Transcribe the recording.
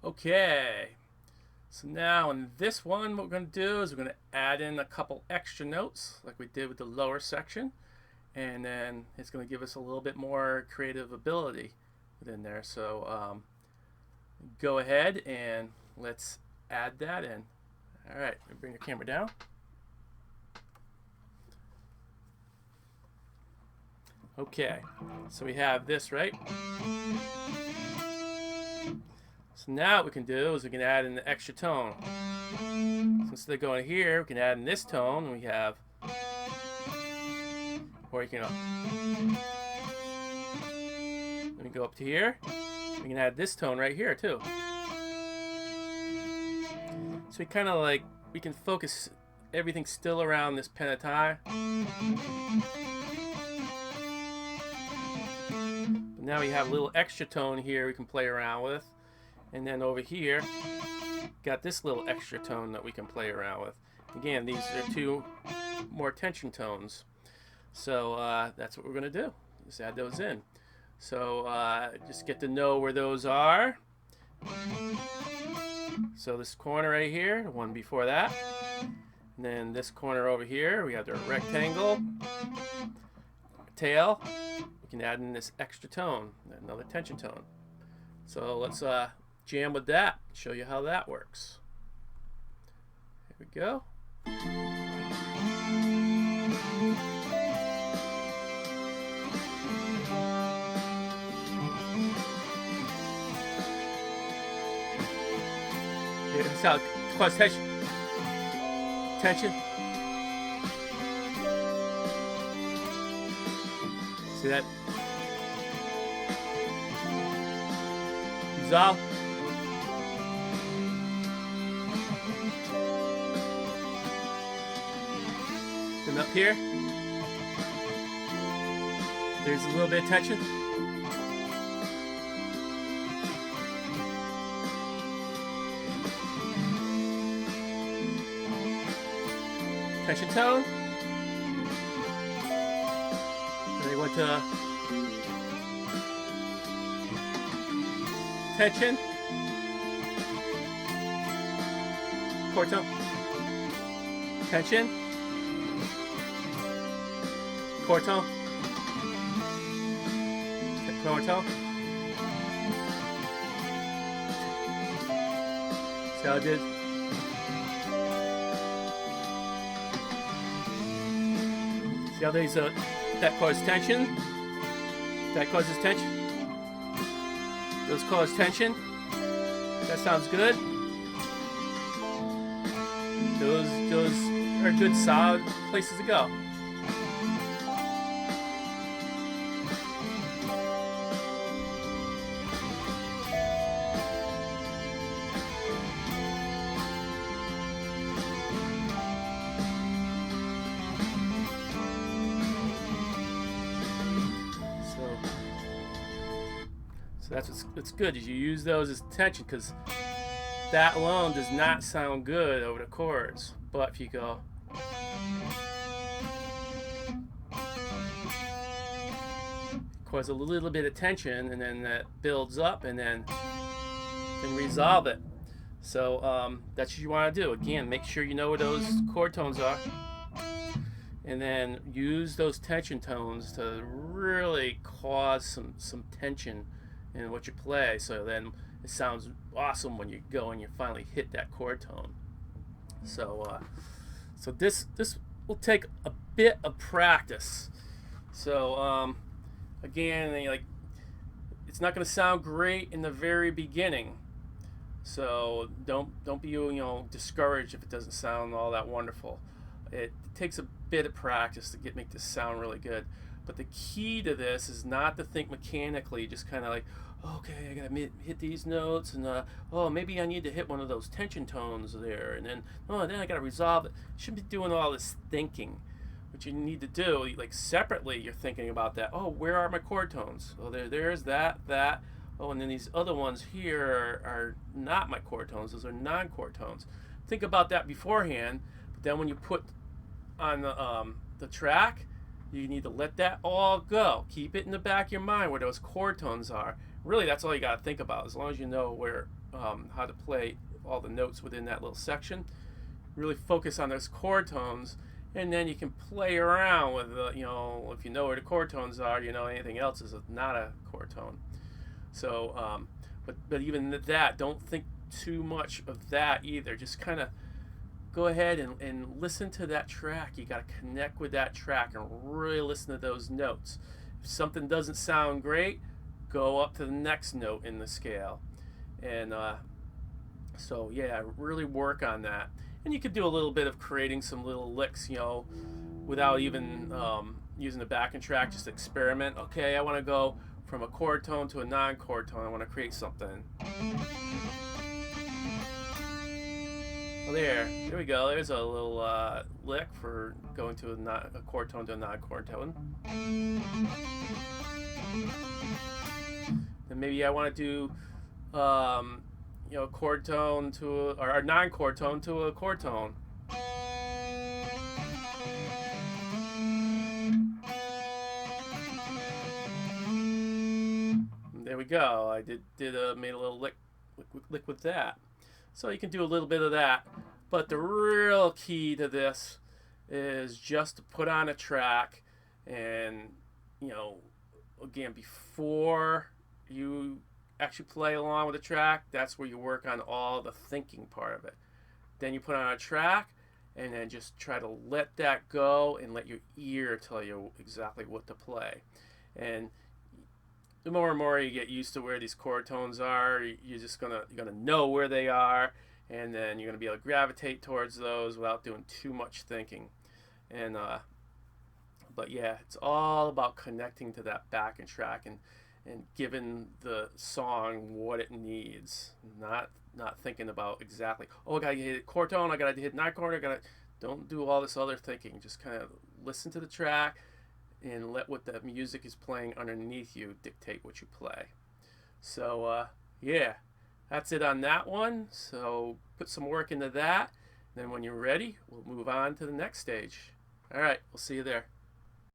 Okay, so now in this one, what we're going to do is we're going to add in a couple extra notes like we did with the lower section, and then it's going to give us a little bit more creative ability within there. So go ahead and let's add that in. All right, bring the camera down. Okay, so we have this, right? So now what we can do is we can add in the extra tone. So instead of going here, we can add in this tone. We have, or you can, let me go up to here. We can add this tone right here too. So we kind of like, we can focus everything still around this pentatonic. But now we have a little extra tone here we can play around with. And then over here, got this little extra tone that we can play around with. Again, these are two more tension tones. So that's what we're going to do. Just add those in. So just get to know where those are. So this corner right here, the one before that. And then this corner over here, we have the rectangle, tail. We can add in this extra tone, another tension tone. So let's jam with that, show you how that works. Here we go. Here's how it causes tension. Tension. See that? Resolve. And up here, there's a little bit of tension. Tension tone. And they went to tension. Chord tone. Tension. Chord tone. Chord tone. See how I did? See how these that causes tension? That causes tension. Those cause tension. That sounds good. Those are good solid places to go. So that's what's good, is you use those as tension, because that alone does not sound good over the chords. But if you go, cause a little bit of tension, and then that builds up, and then resolve it. So that's what you want to do. Again, make sure you know where those chord tones are, and then use those tension tones to really cause some tension in what you play, so then it sounds awesome when you go and you finally hit that chord tone. So so this will take a bit of practice. So again, like, it's not going to sound great in the very beginning. So don't be discouraged if it doesn't sound all that wonderful. It takes a bit of practice to make this sound really good. But the key to this is not to think mechanically, just kind of like, okay, I gotta hit these notes, and oh, maybe I need to hit one of those tension tones there, and then then I gotta resolve it. You shouldn't be doing all this thinking. What you need to do, like, separately, you're thinking about that. Oh, where are my chord tones? Oh, there's that. Oh, and then these other ones here are not my chord tones. Those are non-chord tones. Think about that beforehand. But then when you put on the track, you need to let that all go. Keep it in the back of your mind where those chord tones are. Really, that's all you got to think about. As long as you know where how to play all the notes within that little section. Really focus on those chord tones, and then you can play around with if you know where the chord tones are, anything else is not a chord tone. So but even that, don't think too much of that either. Just kind of go ahead and listen to that track. You got to connect with that track and really listen to those notes. If something doesn't sound great, go up to the next note in the scale. And so yeah, really work on that. And you could do a little bit of creating some little licks, without even using the backing track. Just experiment. Okay, I want to go from a chord tone to a non-chord tone. I want to create something. Well, there we go. There's a little lick for going to a chord tone to a non-chord tone. Then maybe I want to do chord tone to or a non-chord tone to a chord tone. And there we go. I made a little lick with that. So you can do a little bit of that, but the real key to this is just to put on a track, and again, before you actually play along with the track, that's where you work on all the thinking part of it. Then you put on a track, and then just try to let that go and let your ear tell you exactly what to play. And the more and more you get used to where these chord tones are, you're gonna know where they are, and then you're gonna be able to gravitate towards those without doing too much thinking. And but yeah, it's all about connecting to that backing track and giving the song what it needs, not thinking about exactly, I gotta hit a chord tone, I gotta hit non-chord, don't do all this other thinking. Just kind of listen to the track and let what the music is playing underneath you dictate what you play. So yeah, that's it on that one. So put some work into that. Then when you're ready, we'll move on to the next stage. All right, we'll see you there.